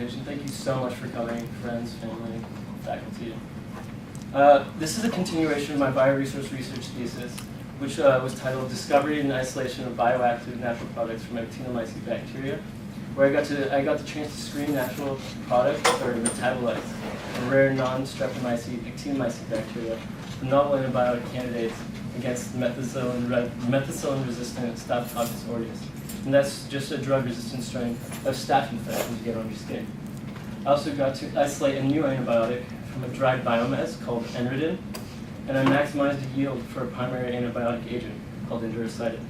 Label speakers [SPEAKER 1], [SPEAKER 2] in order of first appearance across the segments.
[SPEAKER 1] presentation. Thank you so much for coming, friends, family, faculty. This is a continuation of my BioResource Research thesis, which was titled Discovery and Isolation of Bioactive Natural Products from Actinomycete Bacteria, where I got the chance to screen natural products, or metabolites, from rare non-streptomycete actinomycete bacteria, from novel antibiotic candidates against methicillin-resistant Staphylococcus aureus. And that's just a drug-resistant strain of staph infection you get on your skin. I also got to isolate a new antibiotic from a dried biomess called enridin, and I maximized the yield for a primary antibiotic agent called endurocidin.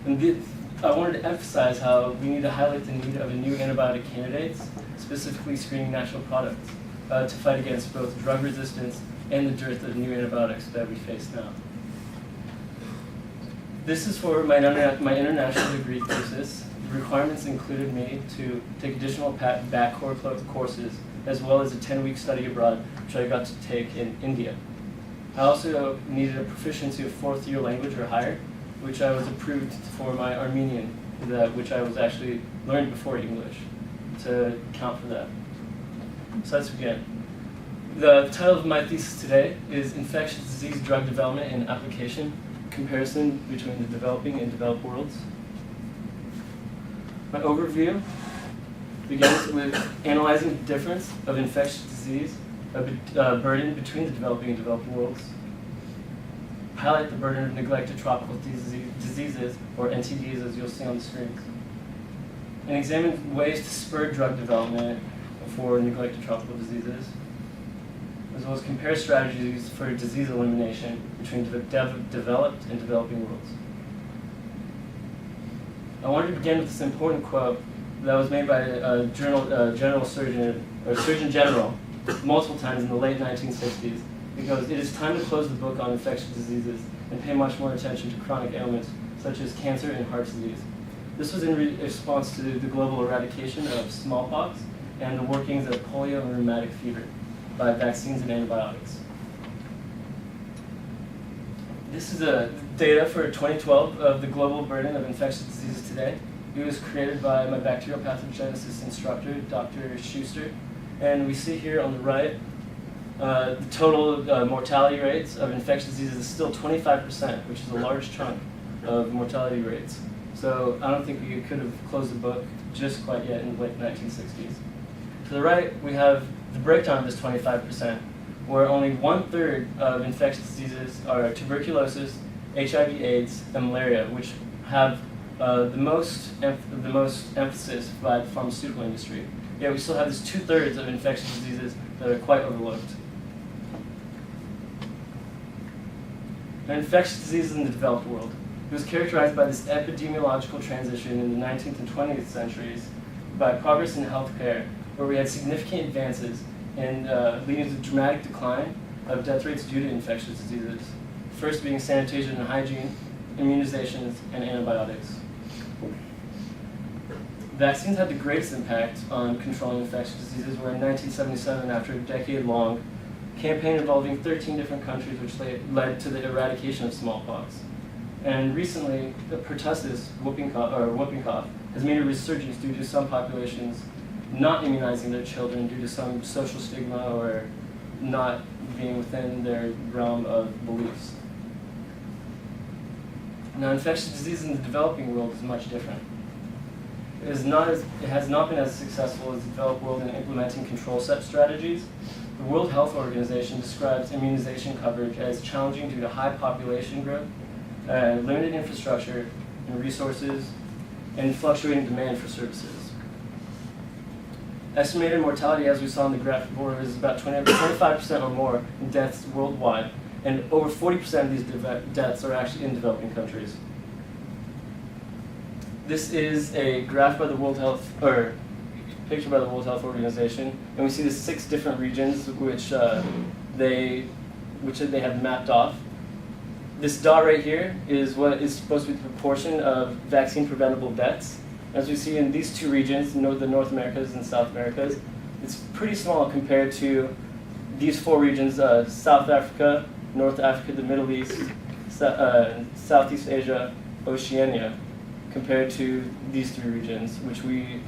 [SPEAKER 1] And I wanted to emphasize how we need to highlight the need of a new antibiotic candidates, specifically screening natural products, to fight against both drug resistance and the dearth of new antibiotics that we face now. This is for my international degree thesis. The requirements included me to take additional back core courses, as well as a 10-week study abroad, which I got to take in India. I also needed a proficiency of 4th year language or higher, which I was approved for my Armenian, which I was actually learned before English, to count for that. So let's begin. The title of my thesis today is Infectious Disease Drug Development and Application, Comparison between the Developing and Developed Worlds. My overview begins with analyzing the difference of infectious disease burden between the developing and developed worlds. Highlight the burden of neglected tropical diseases, or NTDs, as you'll see on the screens. And examine ways to spur drug development for neglected tropical diseases, as well as compare strategies for disease elimination between developed and developing worlds. I wanted to begin with this important quote that was made by a Surgeon General multiple times in the late 1960s, because it is time to close the book on infectious diseases and pay much more attention to chronic ailments such as cancer and heart disease. This was in response to the global eradication of smallpox and the workings of polio and rheumatic fever by vaccines and antibiotics. This is data for 2012 of the global burden of infectious diseases today. It was created by my bacterial pathogenesis instructor, Dr. Schuster. And we see here on the right, the total mortality rates of infectious diseases is still 25%, which is a large chunk of mortality rates. So I don't think we could have closed the book just quite yet in the late 1960s. To the right, we have the breakdown of this 25%, where only 1/3 of infectious diseases are tuberculosis, HIV/AIDS, and malaria, which have the most emphasis by the pharmaceutical industry. Yet we still have this 2/3 of infectious diseases that are quite overlooked. Now, infectious diseases in the developed world. It was characterized by this epidemiological transition in the 19th and 20th centuries by progress in healthcare, where we had significant advances in leading to dramatic decline of death rates due to infectious diseases. First being sanitation and hygiene, immunizations, and antibiotics. Vaccines had the greatest impact on controlling infectious diseases, where in 1977, after a decade-long campaign involving 13 different countries, which led to the eradication of smallpox. And recently, the pertussis, whooping cough, has made a resurgence due to some populations not immunizing their children due to some social stigma or not being within their realm of beliefs. Now, infectious disease in the developing world is much different. It has not been as successful as the developed world in implementing control strategies. The World Health Organization describes immunization coverage as challenging due to high population growth, limited infrastructure and resources, and fluctuating demand for services. Estimated mortality, as we saw in the graph before, is about 25% or more in deaths worldwide, and over 40% of these deaths are actually in developing countries. This is a graph by the picture by the World Health Organization, and we see the 6 different regions which they have mapped off. This dot right here is what is supposed to be the proportion of vaccine-preventable deaths. As we see in these 2 regions, the North Americas and South Americas, it's pretty small compared to these 4 regions, South Africa, North Africa, the Middle East, Southeast Asia, Oceania, compared to these 3 regions, which we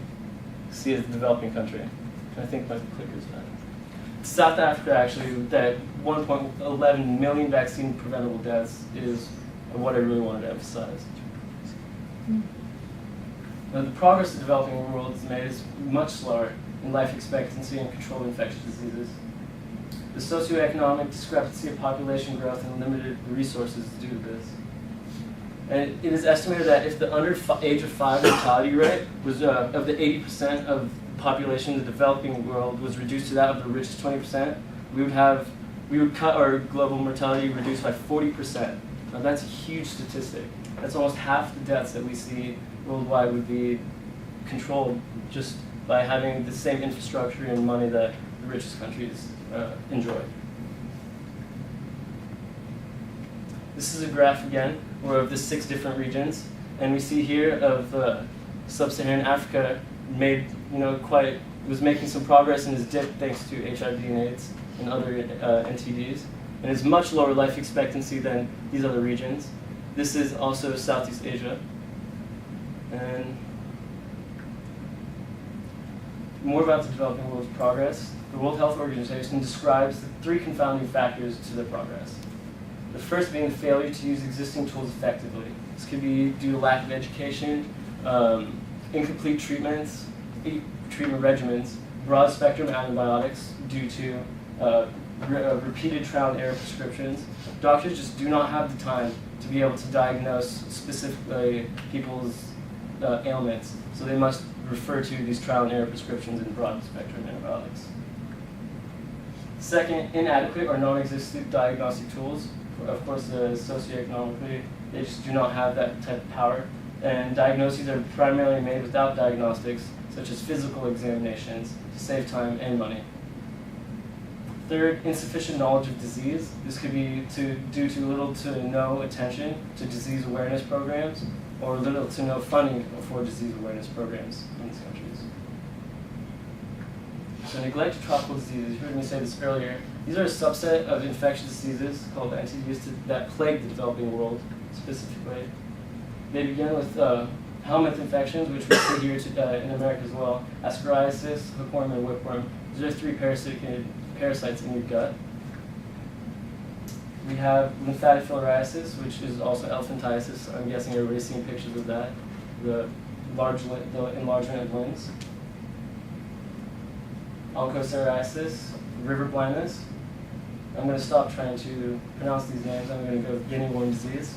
[SPEAKER 1] see as the developing country. I think my clicker's back. South Africa, actually, that 1.11 million vaccine preventable deaths is what I really wanted to emphasize. Now, the progress the developing world has made is much slower in life expectancy and control of infectious diseases. The socioeconomic discrepancy of population growth and limited resources is due to this. And it is estimated that if the age of 5 mortality rate was of the 80% of the population in the developing world was reduced to that of the richest 20%, we would cut our global mortality reduced by 40%. Now that's a huge statistic. That's almost half the deaths that we see worldwide would be controlled just by having the same infrastructure and money that the richest countries enjoy. This is a graph again, of the 6 different regions, and we see here of sub-Saharan Africa was making some progress in its dip thanks to HIV and AIDS and other NTDs, and it's much lower life expectancy than these other regions. This is also Southeast Asia, and more about the developing world's progress. The World Health Organization describes the 3 confounding factors to their progress. The first being the failure to use existing tools effectively. This could be due to lack of education, incomplete treatment regimens, broad spectrum antibiotics due to repeated trial and error prescriptions. Doctors just do not have the time to be able to diagnose specifically people's ailments, so they must refer to these trial and error prescriptions in broad spectrum antibiotics. Second, inadequate or non-existent diagnostic tools. Of course, socioeconomically, they just do not have that type of power. And diagnoses are primarily made without diagnostics, such as physical examinations, to save time and money. Third, insufficient knowledge of disease. This could be due to little to no attention to disease awareness programs, or little to no funding for disease awareness programs in these countries. So neglected tropical diseases, you heard me say this earlier, these are a subset of infectious diseases called NTDs that plague the developing world specifically. They begin with helminth infections, which we see here in America as well, ascariasis, hookworm, and whipworm. These are 3 parasites in your gut. We have lymphatic filariasis, which is also elephantiasis. I'm guessing everybody's seen pictures of that, the enlargement of limbs. Onchocerciasis, river blindness. I'm going to stop trying to pronounce these names. I'm going to go with guinea worm disease.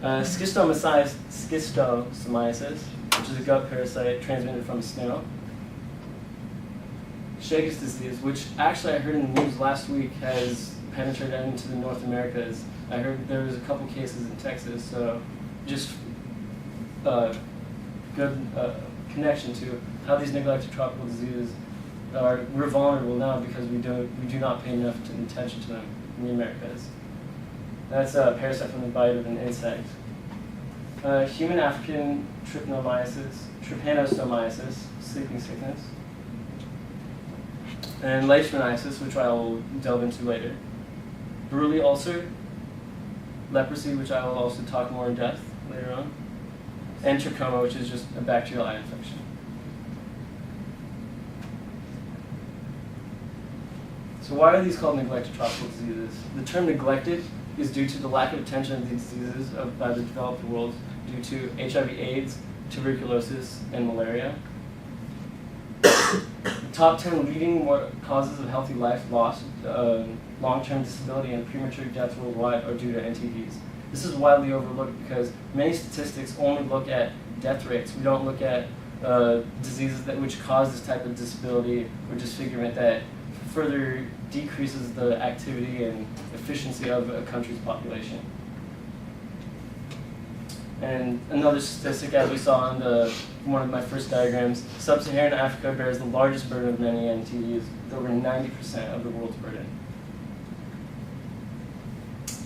[SPEAKER 1] Schistosomiasis, which is a gut parasite transmitted from a snail. Chagas disease, which actually I heard in the news last week has penetrated into the North Americas. I heard there was a couple cases in Texas, so just good connection to how these neglected tropical diseases we're vulnerable now because we do not pay enough attention to them in the Americas. That's a parasite from the bite of an insect. Human African trypanosomiasis, sleeping sickness. And leishmaniasis, which I will delve into later. Buruli ulcer, leprosy, which I will also talk more in depth later on. And trachoma, which is just a bacterial eye infection. So why are these called neglected tropical diseases? The term neglected is due to the lack of attention of these diseases by the developed world due to HIV/AIDS, tuberculosis, and malaria. The top 10 leading causes of healthy life loss, long-term disability, and premature death worldwide are due to NTDs. This is widely overlooked because many statistics only look at death rates. We don't look at diseases which cause this type of disability or disfigurement that further decreases the activity and efficiency of a country's population. And another statistic, as we saw in one of my first diagrams, sub-Saharan Africa bears the largest burden of many NTDs, with over 90% of the world's burden.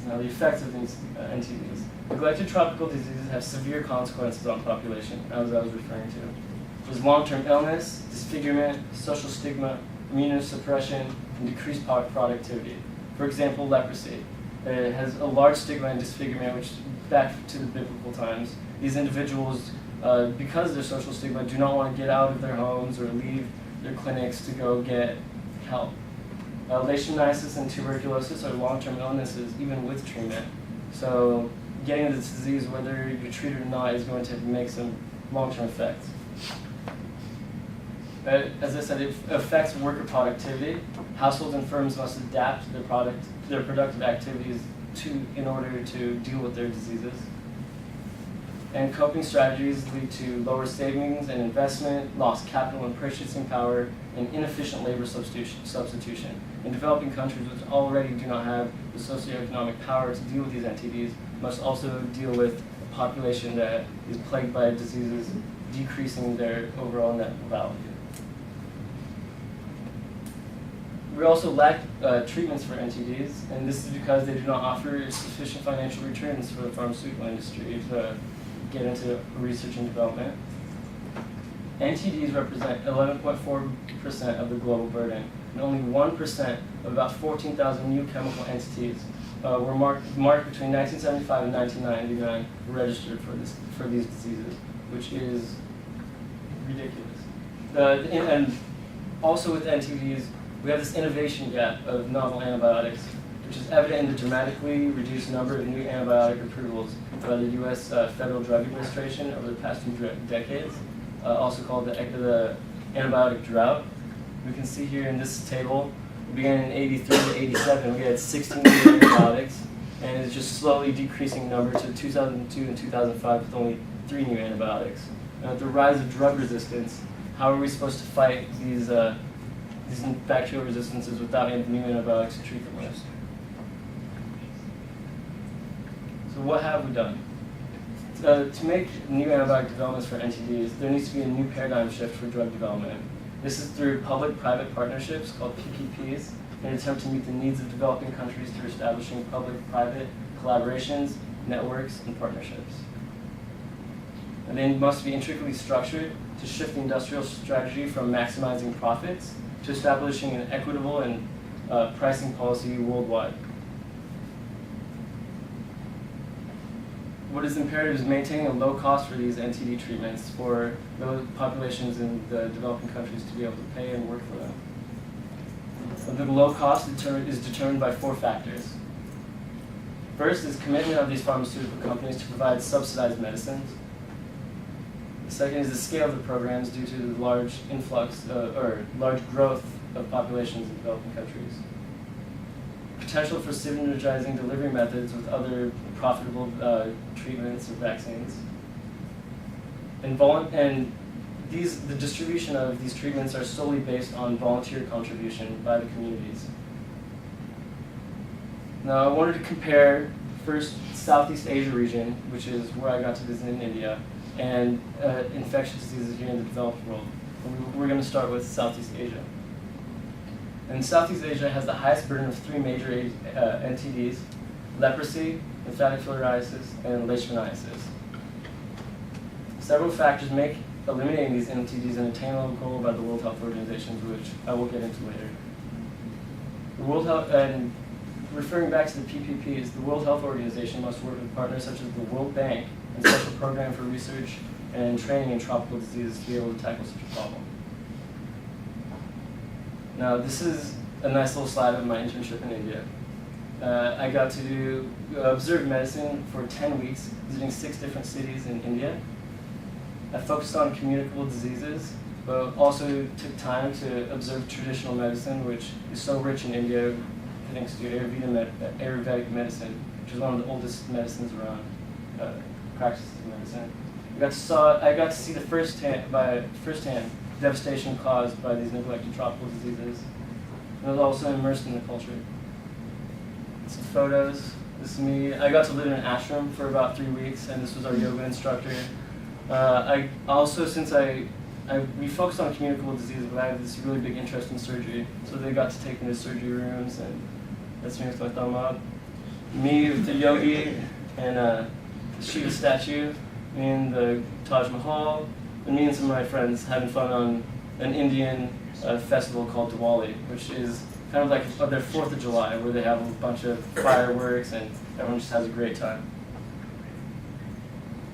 [SPEAKER 1] Now, the effects of these NTDs. Neglected tropical diseases have severe consequences on population, as I was referring to. There's long-term illness, disfigurement, social stigma, immunosuppression, and decreased productivity. For example, leprosy. It has a large stigma and disfigurement, which back to the biblical times. These individuals because of their social stigma, do not want to get out of their homes or leave their clinics to go get help. Leishmaniasis and tuberculosis are long-term illnesses, even with treatment. So getting this disease, whether you treat it or not, is going to make some long-term effects. As I said, it affects worker productivity. Households and firms must adapt their productive activities in order to deal with their diseases. And coping strategies lead to lower savings and investment, lost capital and purchasing power, and inefficient labor substitution. In developing countries which already do not have the socioeconomic power to deal with these NTDs must also deal with a population that is plagued by diseases, decreasing their overall net value. We also lack treatments for NTDs, and this is because they do not offer sufficient financial returns for the pharmaceutical industry to get into research and development. NTDs represent 11.4% of the global burden, and only 1% of about 14,000 new chemical entities were marked between 1975 and 1999 registered for these diseases, which is ridiculous. And also with NTDs, we have this innovation gap of novel antibiotics, which is evident in the dramatically reduced number of new antibiotic approvals by the U.S. Federal Drug Administration over the past 2 decades, also called the antibiotic drought. We can see here in this table, beginning in 83 to 87, we had 16 new antibiotics, and it's just slowly decreasing number to 2002 and 2005 with only 3 new antibiotics. And with the rise of drug resistance, how are we supposed to fight these bacterial resistances without new antibiotics to treat them with? So what have we done? To make new antibiotic developments for NTDs, there needs to be a new paradigm shift for drug development. This is through public-private partnerships called PPPs in an attempt to meet the needs of developing countries through establishing public-private collaborations, networks, and partnerships. And they must be intricately structured to shift the industrial strategy from maximizing profits to establishing an equitable and pricing policy worldwide. What is imperative is maintaining a low cost for these NTD treatments for those populations in the developing countries to be able to pay and work for them. The low cost is determined by 4 factors. First is commitment of these pharmaceutical companies to provide subsidized medicines. The second is the scale of the programs due to the large influx or large growth of populations in developing countries. Potential for synergizing delivery methods with other profitable treatments or vaccines. And the distribution of these treatments are solely based on volunteer contribution by the communities. Now I wanted to compare first Southeast Asia region, which is where I got to visit in India, and infectious diseases here in the developed world. And we're going to start with Southeast Asia. And Southeast Asia has the highest burden of 3 major NTDs: leprosy, lymphatic filariasis, and leishmaniasis. Several factors make eliminating these NTDs an attainable goal by the World Health Organization, which I will get into later. The World Health, and referring back to the PPPs, the World Health Organization must work with partners such as the World Bank and Special Program for Research and Training in Tropical Diseases to be able to tackle such a problem. Now, this is a nice little slide of my internship in India. I got to observe medicine for 10 weeks, visiting 6 different cities in India. I focused on communicable diseases, but also took time to observe traditional medicine, which is so rich in India, thanks to Ayurvedic medicine, which is one of the oldest medicines around, practices of medicine. I got to see the firsthand devastation caused by these neglected tropical diseases, and I was also immersed in the culture. Some photos. This is me. I got to live in an ashram for about 3 weeks, and this was our yoga instructor. I also, we focused on communicable diseases, but I have this really big interest in surgery, so they got to take me to surgery rooms, and that's me with my thumb up. Me with the yogi and the Shiva statue, me in the Taj Mahal, and me and some of my friends having fun on an Indian festival called Diwali, which is kind of like their 4th of July, where they have a bunch of fireworks and everyone just has a great time.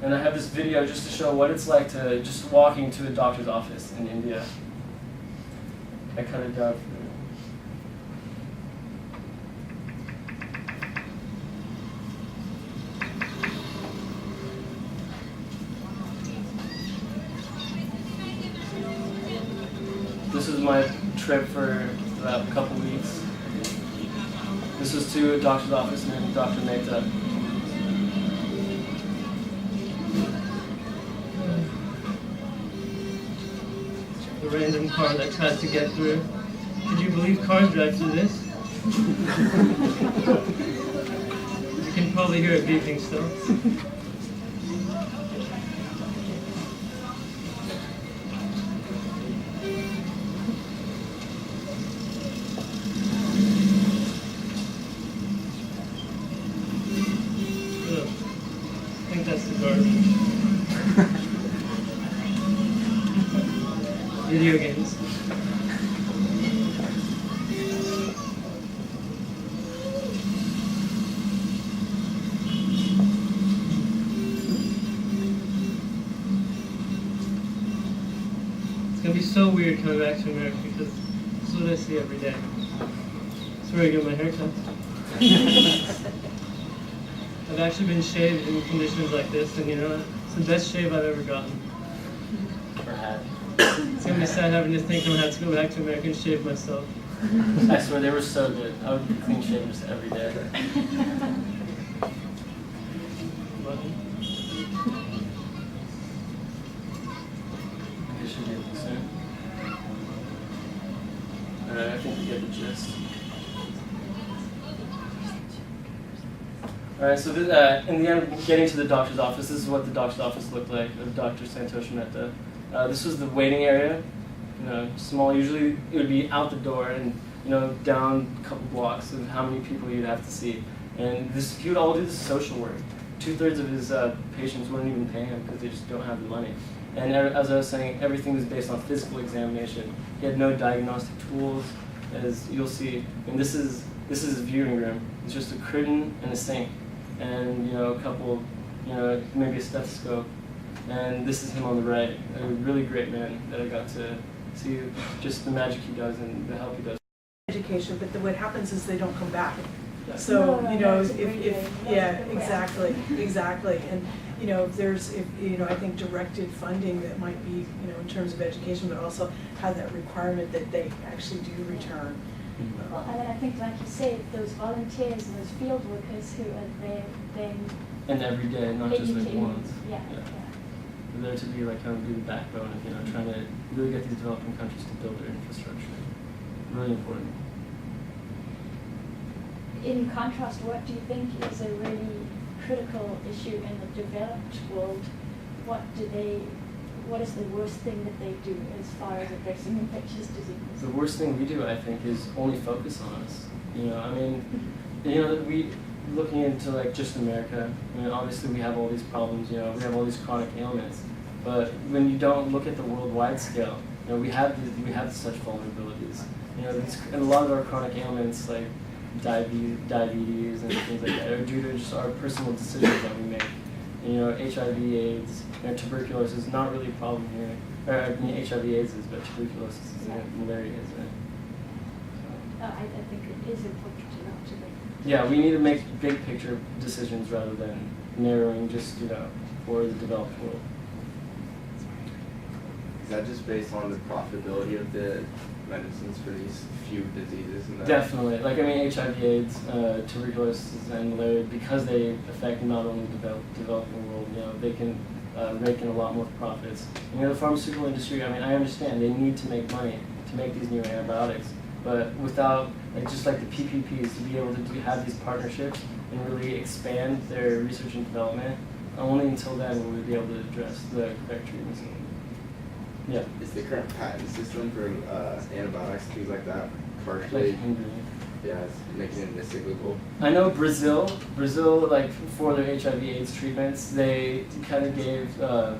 [SPEAKER 1] And I have this video just to show what it's like to just walking to a doctor's office in India. I cut it down. This was my trip for about a couple weeks. This was to a doctor's office named Dr. Mehta. The random car that tries to get through. Could you believe cars drive through this? You can probably hear it beeping still. I think that's the garbage. Video games. It's gonna be so weird coming back to America because this is what I see every day. That's where I get my haircut. I've actually been shaved in conditions like this, and you know what? It's the best shave I've ever gotten.
[SPEAKER 2] Or had.
[SPEAKER 1] It's gonna be sad having to think I'm gonna have to go back to America and shave myself. I swear they were so good. I would be clean shaven just every day. I should be able to soon. Alright, I think you get the gist. Alright, so this, in the end, getting to the doctor's office, this is what the doctor's office looked like of Dr. Santosh Mehta. This was the waiting area, you know, small. Usually it would be out the door and, you know, down a couple blocks of how many people you'd have to see. And this, he would all do the social work. 2/3 of his patients wouldn't even pay him because they just don't have the money. And as I was saying, everything was based on physical examination. He had no diagnostic tools, as you'll see. And this is his viewing room. It's just a curtain and a sink, and you know, a couple, you know, maybe a stethoscope. And this is him on the right, a really great man that I got to see just the magic he does and the help he does.
[SPEAKER 3] Education, but what happens is they don't come back.
[SPEAKER 1] Yeah.
[SPEAKER 3] So, you know, yeah, exactly. And, you know, if there's, you know, I think directed funding that might be, you know, in terms of education, but also have that requirement that they actually do return.
[SPEAKER 4] Well, I mean, I think, like you say, those volunteers and those field workers who are there, then.
[SPEAKER 1] And every day, not just like once.
[SPEAKER 4] Yeah.
[SPEAKER 1] They're there to be like kind of be the backbone of, you know, trying to really get these developing countries to build their infrastructure. Really important.
[SPEAKER 4] In contrast, what do you think is a really critical issue in the developed world? What is the worst thing that they do as far as addressing infectious diseases?
[SPEAKER 1] The worst thing we do, I think, is only focus on us. You know, I mean, you know, looking into like just America, I mean, obviously we have all these problems, you know, we have all these chronic ailments, but when you don't look at the worldwide scale, you know, we have such vulnerabilities. You know, and a lot of our chronic ailments, like diabetes and things like that, are due to just our personal decisions that we make. And, you know, HIV, AIDS, and tuberculosis is not really a problem here. Or, I mean, HIV/AIDS is, but tuberculosis is, and malaria isn't it?
[SPEAKER 4] I think it is important to know to make.
[SPEAKER 1] Yeah, we need to make big picture decisions rather than narrowing just, you know, for the developed world.
[SPEAKER 2] Is that just based on the profitability of the medicines for these few diseases? And
[SPEAKER 1] Definitely. Like, I mean, HIV/AIDS, tuberculosis, and malaria, because they affect not only the developing world, you know, they can rake in a lot more profits. You know, the pharmaceutical industry, I mean, I understand they need to make money to make these new antibiotics, but without, like, just like the PPPs, to be able to have these partnerships and really expand their research and development, only until then will we be able to address the correct treatments. Yeah.
[SPEAKER 2] Is the current patent system for antibiotics, things like that, partially, it's making it cyclical?
[SPEAKER 1] I know Brazil, like, for their HIV/AIDS treatments, they kind of gave, I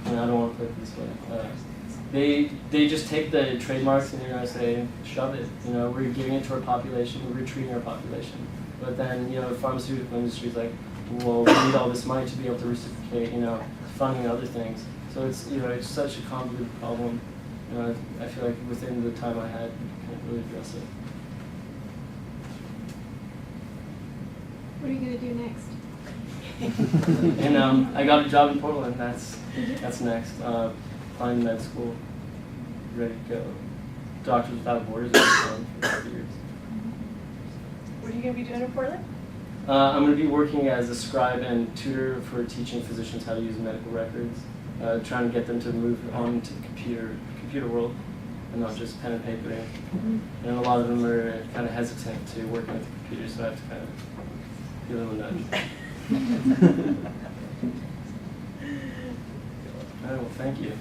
[SPEAKER 1] don't want to put it this way, they just take the trademarks and they're going to say, shove it, you know, we're giving it to our population, we're treating our population. But then, you know, the pharmaceutical industry is like, well, we need all this money to be able to reciprocate, funding other things. So it's, it's such a convoluted problem. I feel like within the time I had, we can't really address it.
[SPEAKER 5] What are you going to do next?
[SPEAKER 1] And I got a job in Portland. That's next. Applying to med school, ready to go. Doctors Without Borders for 5 years.
[SPEAKER 3] What are you going to be doing in Portland?
[SPEAKER 1] I'm going to be working as a scribe and tutor for teaching physicians how to use medical records, trying to get them to move on to the computer world and not just pen and paper. And a lot of them are kind of hesitant to working with the computer, so I have to kind of give them a nudge. All right, well, thank you.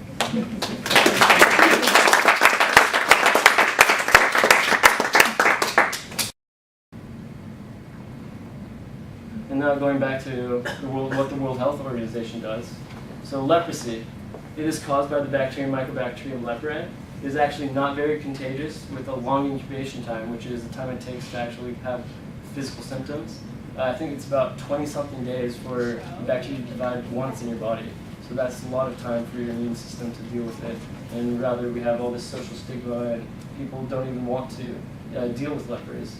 [SPEAKER 1] And now going back to what the World Health Organization does. So leprosy, it is caused by the bacterium Mycobacterium leprae. It is actually not very contagious with a long incubation time, which is the time it takes to actually have physical symptoms. I think it's about 20-something days for the bacteria to divide once in your body. So that's a lot of time for your immune system to deal with it. And rather, we have all this social stigma, and people don't even want to deal with lepers.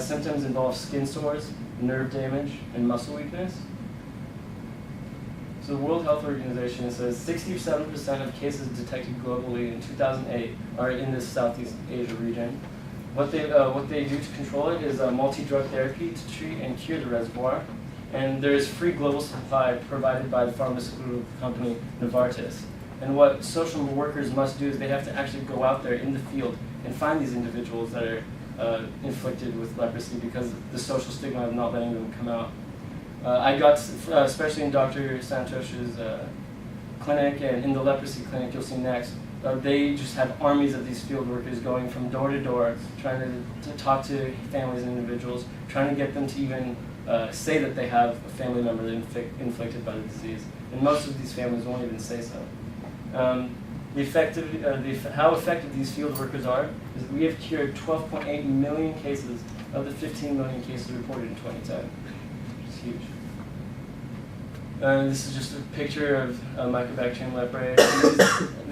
[SPEAKER 1] Symptoms involve skin sores, nerve damage, and muscle weakness. So the World Health Organization says 67% of cases detected globally in 2008 are in this Southeast Asia region. What they do to control it is multi-drug therapy to treat and cure the reservoir. And there is free global supply provided by the pharmaceutical company Novartis. And what social workers must do is they have to actually go out there in the field and find these individuals that are inflicted with leprosy because the social stigma of not letting them come out. I got, especially in Dr. Santosh's clinic and in the leprosy clinic you'll see next, they just have armies of these field workers going from door to door, trying to talk to families and individuals, trying to get them to even say that they have a family member inflicted by the disease. And most of these families won't even say so. How effective these field workers are is we have cured 12.8 million cases of the 15 million cases reported in 2010, which is huge. This is just a picture of Mycobacterium leprae.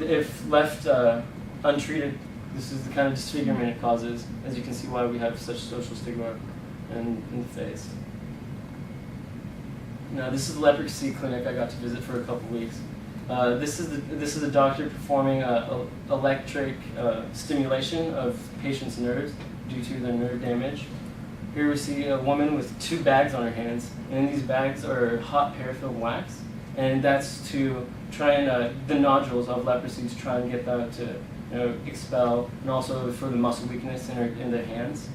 [SPEAKER 1] If left untreated, this is the kind of disfigurement it causes. As you can see why we have such social stigma in the face. Now this is a leprosy clinic I got to visit for a couple weeks. This is a doctor performing electric stimulation of patients' nerves due to their nerve damage. Here we see a woman with 2 bags on her hands, and in these bags are hot paraffin wax, and that's to try and the nodules of leprosy to try and get that to expel, and also for the muscle weakness in their hands.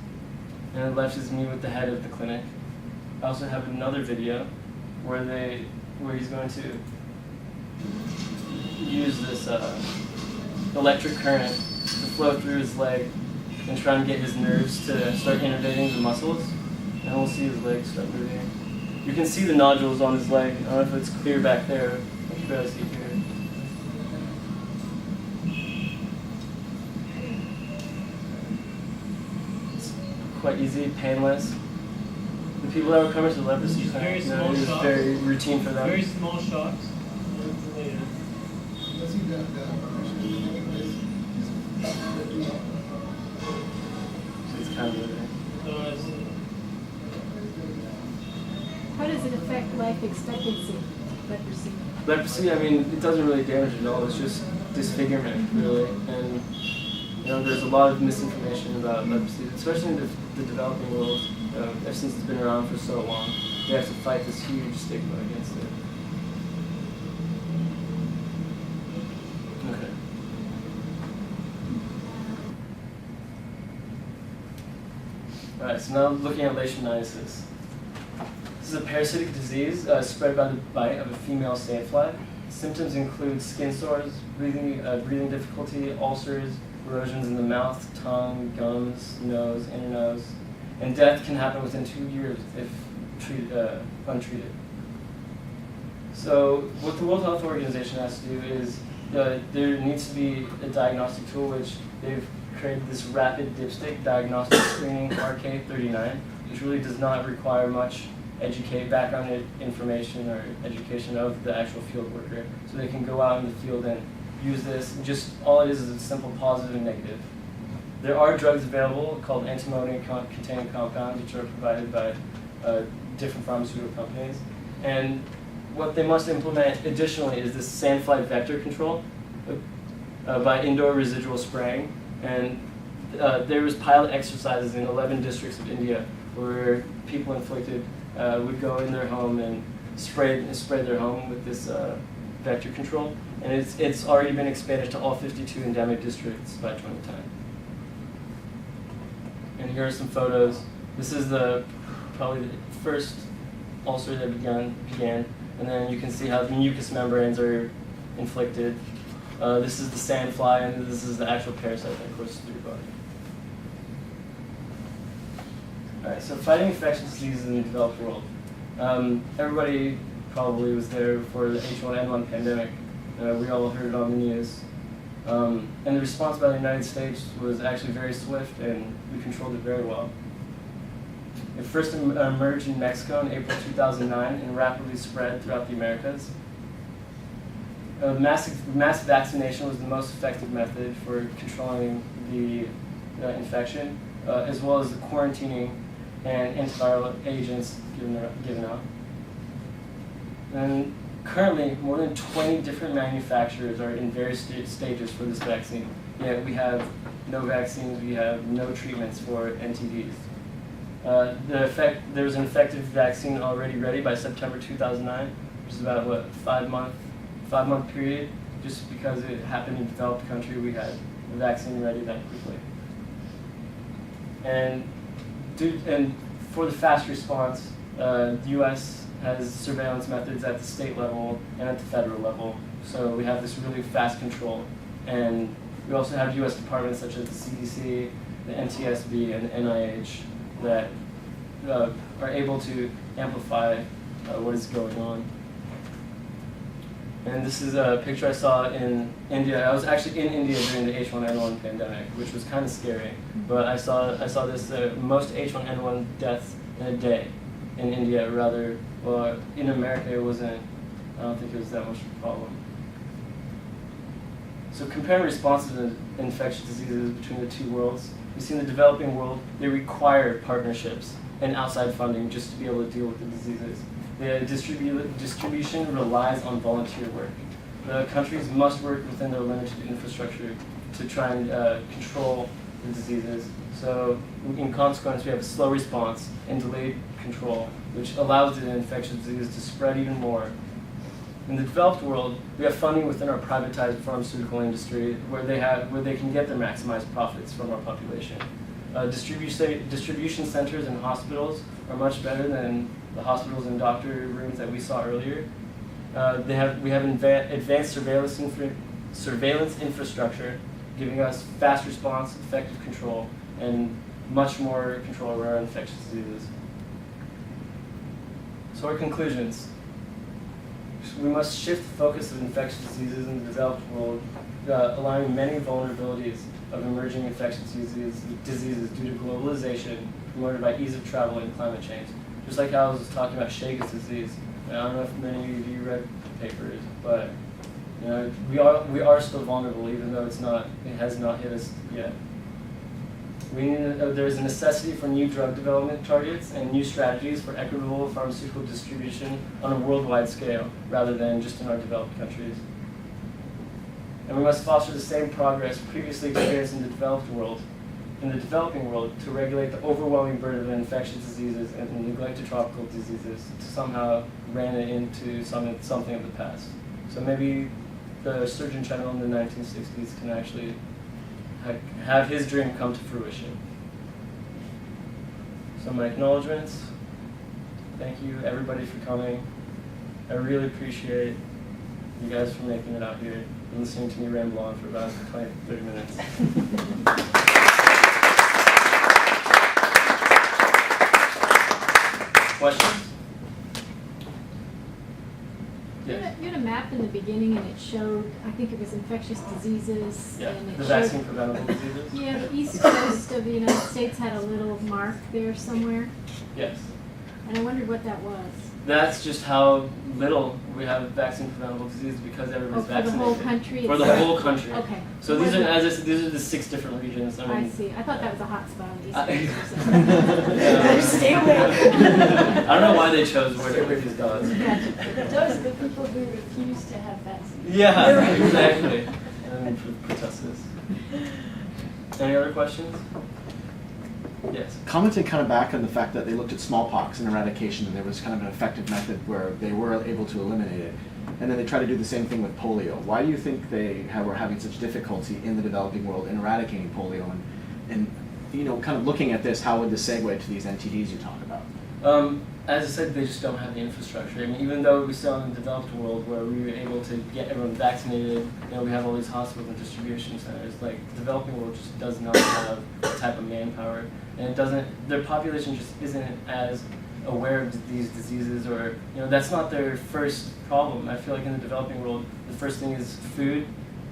[SPEAKER 1] And on the left is me with the head of the clinic. I also have another video where he's going to use this electric current to flow through his leg and try and get his nerves to start innervating the muscles. And we'll see his legs start moving. You can see the nodules on his leg. I don't know if it's clear back there. You can barely see it here. It's quite easy, painless. The people that were coming to the leprosy clinic, it was very routine for them.
[SPEAKER 6] Very small shocks.
[SPEAKER 5] How does it affect life expectancy, leprosy?
[SPEAKER 1] Leprosy, I mean, it doesn't really damage at all. It's just disfigurement, really. And there's a lot of misinformation about leprosy, especially in the developing world. Ever since it's been around for so long, they have to fight this huge stigma against it. Okay. All right. So now looking at leishmaniasis. This is a parasitic disease spread by the bite of a female sandfly. Symptoms include skin sores, breathing difficulty, ulcers, erosions in the mouth, tongue, gums, nose, inner nose, and death can happen within 2 years if untreated. So what the World Health Organization has to do is there needs to be a diagnostic tool, which they've created this rapid dipstick diagnostic screening RK39, which really does not require much educate background information or education of the actual field worker, so they can go out in the field and use this. Just all it is a simple positive and negative. There are drugs available called antimony-containing compounds, which are provided by different pharmaceutical companies. And what they must implement additionally is this sandfly vector control by indoor residual spraying. And there was pilot exercises in 11 districts of India where people inflicted would go in their home and spray their home with this vector control. And it's already been expanded to all 52 endemic districts by 2010. And here are some photos. This is probably the first ulcer that began, and then you can see how the mucous membranes are inflicted. This is the sandfly, and this is the actual parasite that courses through your body. All right, so fighting infectious diseases in the developed world. Everybody probably was there for the H1N1 pandemic. We all heard it on the news. And the response by the United States was actually very swift, and we controlled it very well. It first emerged in Mexico in April 2009 and rapidly spread throughout the Americas. Mass vaccination was the most effective method for controlling the infection, as well as the quarantining and antiviral agents given out. And currently, more than 20 different manufacturers are in various stages for this vaccine. Yet we have no vaccines, we have no treatments for NTDs. There was an effective vaccine already ready by September 2009, which is about, what, 5-month period. Just because it happened in a developed country, we had the vaccine ready that quickly. And for the fast response, the U.S. has surveillance methods at the state level and at the federal level. So we have this really fast control. And we also have U.S. departments such as the CDC, the NTSB, and the NIH that are able to amplify what is going on. And this is a picture I saw in India. I was actually in India during the H1N1 pandemic, which was kind of scary. But I saw this most H1N1 deaths in a day in India. Rather, well, in America it wasn't. I don't think it was that much of a problem. So comparing responses to infectious diseases between the two worlds, we see in the developing world they require partnerships and outside funding just to be able to deal with the diseases. The distribution relies on volunteer work. The countries must work within their limited infrastructure to try and control the diseases. So in consequence, we have a slow response and delayed control, which allows the infectious disease to spread even more. In the developed world, we have funding within our privatized pharmaceutical industry where they can get their maximized profits from our population. Distribution centers and hospitals are much better than the hospitals and doctor rooms that we saw earlier. We have advanced surveillance infrastructure, giving us fast response, effective control, and much more control over our infectious diseases. So our conclusions. We must shift the focus of infectious diseases in the developed world, allowing many vulnerabilities of emerging infectious diseases due to globalization, promoted by ease of travel and climate change. Just like how I was talking about Chagas disease. I don't know if many of you read the papers, but we are still vulnerable, even though it has not hit us yet. There's a necessity for new drug development targets and new strategies for equitable pharmaceutical distribution on a worldwide scale, rather than just in our developed countries. And we must foster the same progress previously experienced in the developing world to regulate the overwhelming burden of infectious diseases and neglected tropical diseases to somehow ran it into something of the past. So maybe the Surgeon General in the 1960s can actually have his dream come to fruition. So my acknowledgements. Thank you everybody for coming. I really appreciate you guys for making it out here and listening to me ramble on for about 20-30 minutes. Questions? Yes.
[SPEAKER 5] You had a map in the beginning and it showed, I think it was infectious diseases.
[SPEAKER 1] Yeah,
[SPEAKER 5] and it
[SPEAKER 1] the
[SPEAKER 5] showed,
[SPEAKER 1] vaccine preventable diseases?
[SPEAKER 5] Yeah, the east coast of the United States had a little mark there somewhere.
[SPEAKER 1] Yes.
[SPEAKER 5] And I wondered what that was.
[SPEAKER 1] That's just how little we have vaccine-preventable disease because everybody's vaccinated.
[SPEAKER 5] For the whole country?
[SPEAKER 1] For the whole country.
[SPEAKER 5] Okay.
[SPEAKER 1] So these are, as I said, these are the 6 different regions.
[SPEAKER 5] I see. I thought that was a hot spot on East Coast or
[SPEAKER 3] Better
[SPEAKER 5] something.
[SPEAKER 3] stay away.
[SPEAKER 1] I don't know why they chose where these dogs.
[SPEAKER 5] Gotcha.
[SPEAKER 4] Those are the people who refuse to have vaccines.
[SPEAKER 1] Yeah, exactly. And Petrossian. Any other questions? Yes.
[SPEAKER 6] Commenting kind of back on the fact that they looked at smallpox and eradication, and there was kind of an effective method where they were able to eliminate it. And then they try to do the same thing with polio. Why do you think they were having such difficulty in the developing world in eradicating polio? And you know, kind of looking at this, how would this segue to these NTDs you talk about?
[SPEAKER 1] As I said, they just don't have the infrastructure. I mean, even though we saw in the developed world where we were able to get everyone vaccinated, you know, we have all these hospitals and distribution centers. Like, the developing world just does not have the type of manpower, and it doesn't. Their population just isn't as aware of these diseases, or you know, that's not their first problem. I feel like in the developing world, the first thing is food,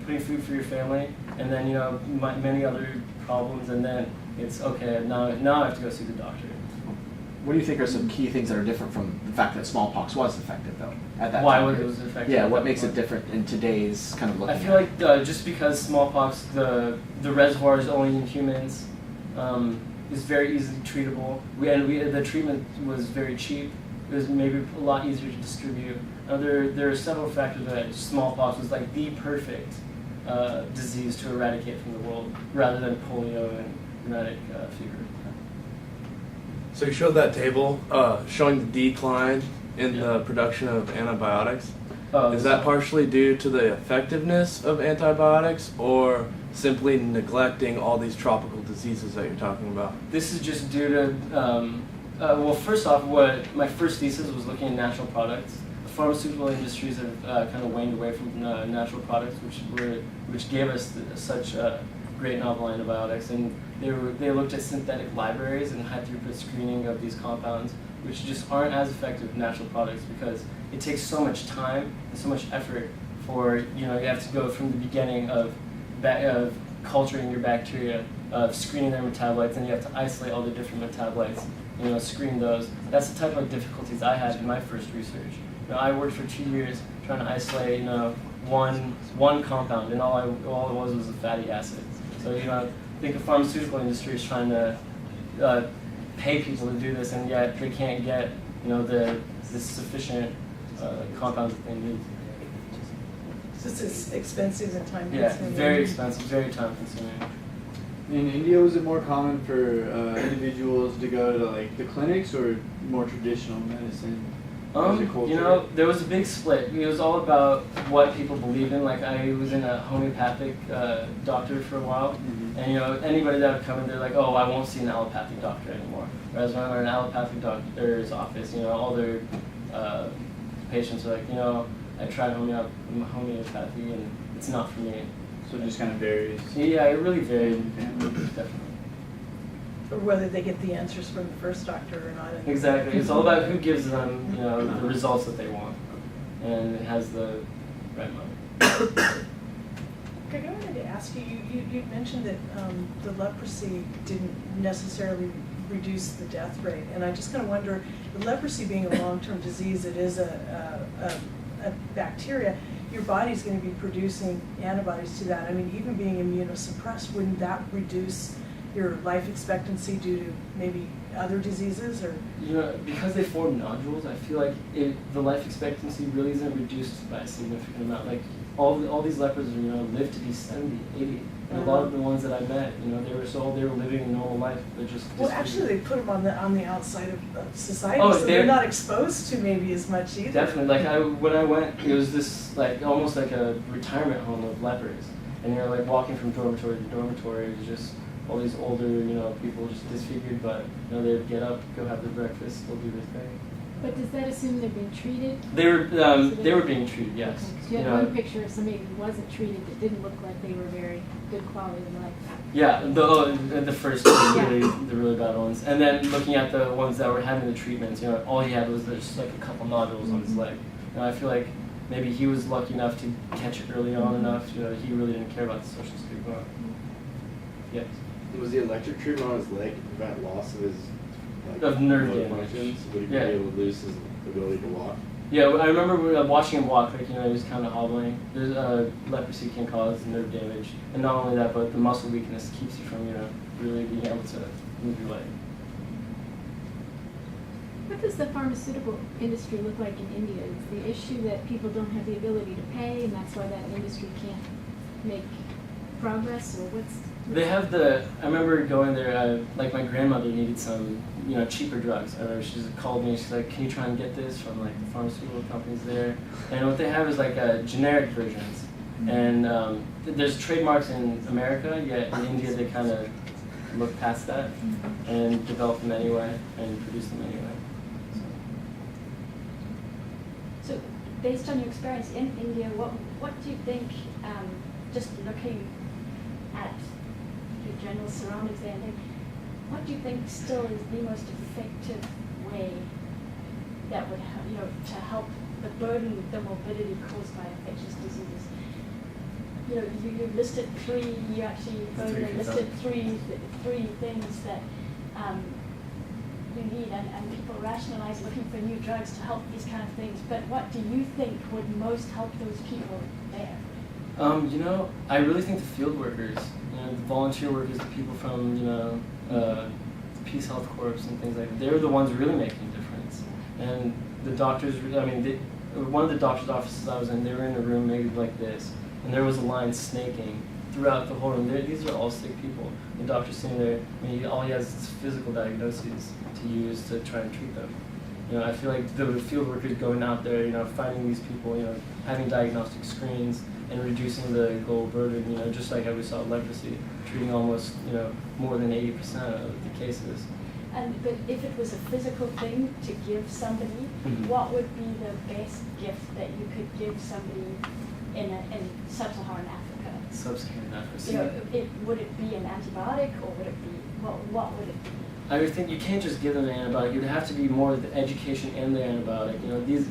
[SPEAKER 1] putting food for your family, and then you know, many other problems, and then it's okay. Now I have to go see the doctor.
[SPEAKER 6] What do you think are some key things that are different from the fact that smallpox was effective, though, at that
[SPEAKER 1] Why
[SPEAKER 6] time
[SPEAKER 1] was
[SPEAKER 6] period?
[SPEAKER 1] it effective?
[SPEAKER 6] Yeah, what makes it different in today's kind of looking
[SPEAKER 1] I feel
[SPEAKER 6] at it?
[SPEAKER 1] like just because smallpox, the reservoir is only in humans, is very easily treatable. The treatment was very cheap. It was maybe a lot easier to distribute. There are several factors that smallpox was like the perfect disease to eradicate from the world, rather than polio and rheumatic fever.
[SPEAKER 7] So you showed that table showing the decline in the production of antibiotics. Is that partially due to the effectiveness of antibiotics, or simply neglecting all these tropical diseases that you're talking about?
[SPEAKER 1] This is just due to, well, first off, what my first thesis was looking at natural products. The pharmaceutical industries have kind of waned away from natural products, which gave us such great novel antibiotics, and they looked at synthetic libraries and high throughput screening of these compounds, which just aren't as effective as natural products because it takes so much time and so much effort for, you know, you have to go from the beginning of culturing your bacteria, of screening their metabolites, and you have to isolate all the different metabolites, you know, screen those. That's the type of difficulties I had in my first research. You know, I worked for 2 years trying to isolate, you know, one compound, and all it was a fatty acid. So, you know, I think the pharmaceutical industry is trying to pay people to do this, and yet they can't get, you know, the sufficient compounds that they need.
[SPEAKER 3] So it's expensive and time
[SPEAKER 1] Yeah,
[SPEAKER 3] consuming.
[SPEAKER 1] very expensive, very time consuming.
[SPEAKER 8] In India, was it more common for individuals to go to like the clinics or more traditional medicine?
[SPEAKER 1] You know, there was a big split. It was all about what people believed in. Like, I was in a homeopathic doctor for a while, and you know, anybody that would come in, they're like, "Oh, I won't see an allopathic doctor anymore." Whereas when I'm in an allopathic doctor's office, you know, all their patients are like, "You know, I tried homeopathy, and it's not for me."
[SPEAKER 8] So it just kind of varies.
[SPEAKER 1] Yeah, it really varied. Definitely.
[SPEAKER 3] Or whether they get the answers from the first doctor or not.
[SPEAKER 1] Exactly. It's all about who gives them, you know, the results that they want, and it has the right motive.
[SPEAKER 3] Greg, I wanted to ask you. You mentioned that the leprosy didn't necessarily reduce the death rate, and I just kind of wonder, the leprosy being a long-term disease, it is a bacteria. Your body's going to be producing antibodies to that. I mean, even being immunosuppressed, wouldn't that reduce your life expectancy due to maybe other diseases, or?
[SPEAKER 1] You know, because they form nodules, I feel like the life expectancy really isn't reduced by a significant amount. Like, all these lepers, you know, live to be 70, 80. And a lot of the ones that I met, you know, they were living a normal life, but just.
[SPEAKER 3] Well, actually, they put them on the outside of society,
[SPEAKER 1] Oh,
[SPEAKER 3] so they're not exposed to maybe as much either.
[SPEAKER 1] Definitely. Like, when I went, it was this, like, almost like a retirement home of lepers. And you're, like, walking from dormitory to dormitory, it was just all these older, you know, people just disfigured, but, you know, they'd get up, go have their breakfast, still do their thing.
[SPEAKER 5] But does that assume they're being treated?
[SPEAKER 1] They were being treated, yes.
[SPEAKER 5] Okay, 'cause you had one picture of somebody who wasn't treated that didn't look like they were very good quality of life.
[SPEAKER 1] Yeah, the first, the really bad ones. And then looking at the ones that were having the treatments, you know, all he had was just like a couple nodules on his leg. And I feel like maybe he was lucky enough to catch it early on enough, you know, he really didn't care about the social stigma. Yes.
[SPEAKER 2] Was the electric treatment on his leg to prevent loss of his
[SPEAKER 1] Of nerve
[SPEAKER 2] motor
[SPEAKER 1] damage.
[SPEAKER 2] functions? Would he be
[SPEAKER 1] Yeah.
[SPEAKER 2] able to lose his ability to walk?
[SPEAKER 1] Yeah, I remember watching him walk, like, he was kind of hobbling. There's leprosy can cause nerve damage, and not only that, but the muscle weakness keeps you from, really being able to move your leg.
[SPEAKER 5] What does the pharmaceutical industry look like in India? Is the issue that people don't have the ability to pay, and that's why that industry can't make progress, or what's?
[SPEAKER 1] They have I remember going there, like my grandmother needed some, cheaper drugs. I remember she just called me, she's like, can you try and get this from like the pharmaceutical companies there? And what they have is like generic versions. And there's trademarks in America, yet in India they kind of look past that and develop them anyway and produce them anyway.
[SPEAKER 4] So, based on your experience in India, what do you think, just looking at your general surroundings there, what do you think still is the most effective way that would to help the burden, the morbidity caused by infectious diseases? You listed three. You actually listed three things that you need, and people rationalize looking for new drugs to help these kind of things. But what do you think would most help those people there?
[SPEAKER 1] I really think the field workers, the volunteer workers, the people from, the Peace Health Corps and things like that, they're the ones really making a difference. And the doctors, one of the doctor's offices I was in, they were in a room maybe like this, and there was a line snaking throughout the whole room. These are all sick people. The doctor's sitting there, all he has is physical diagnoses to use to try and treat them. I feel like the field workers going out there, finding these people, having diagnostic screens and reducing the global burden, just like how we saw leprosy, treating almost, more than 80% of the cases.
[SPEAKER 4] But if it was a physical thing to give somebody, what would be the best gift that you could give somebody in sub-Saharan Africa?
[SPEAKER 1] Sub-Saharan Africa.
[SPEAKER 4] Would it be an antibiotic, or would it be what would it be?
[SPEAKER 1] I would think you can't just give them an antibiotic. It would have to be more the education and the antibiotic.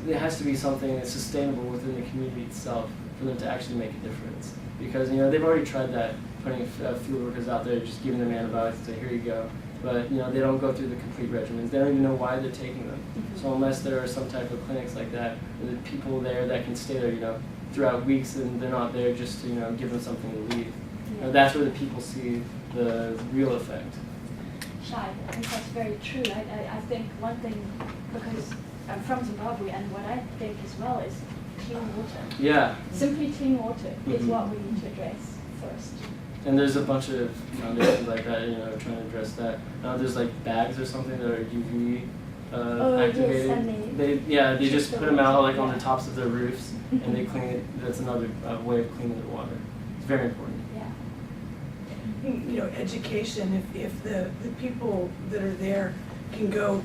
[SPEAKER 1] It has to be something that's sustainable within the community itself for them to actually make a difference. Because they've already tried that, putting field workers out there, just giving them antibiotics and say, here you go. But they don't go through the complete regimens. They don't even know why they're taking them. So unless there are some type of clinics like that, there are people there that can stay there, throughout weeks, and they're not there just to give them something to leave. That's where the people see the real effect.
[SPEAKER 4] Shai, I think that's very true. I think one thing, because I'm from Zimbabwe, and what I think as well is clean water.
[SPEAKER 1] Yeah.
[SPEAKER 4] Simply clean water is what we need to address first.
[SPEAKER 1] And there's a bunch of foundations like that, trying to address that. There's like bags or something that are UV activated.
[SPEAKER 4] Yes,
[SPEAKER 1] they just put them out like on the tops of their roofs, and they clean it. That's another way of cleaning the water. It's very important.
[SPEAKER 3] Education, if the people that are there can go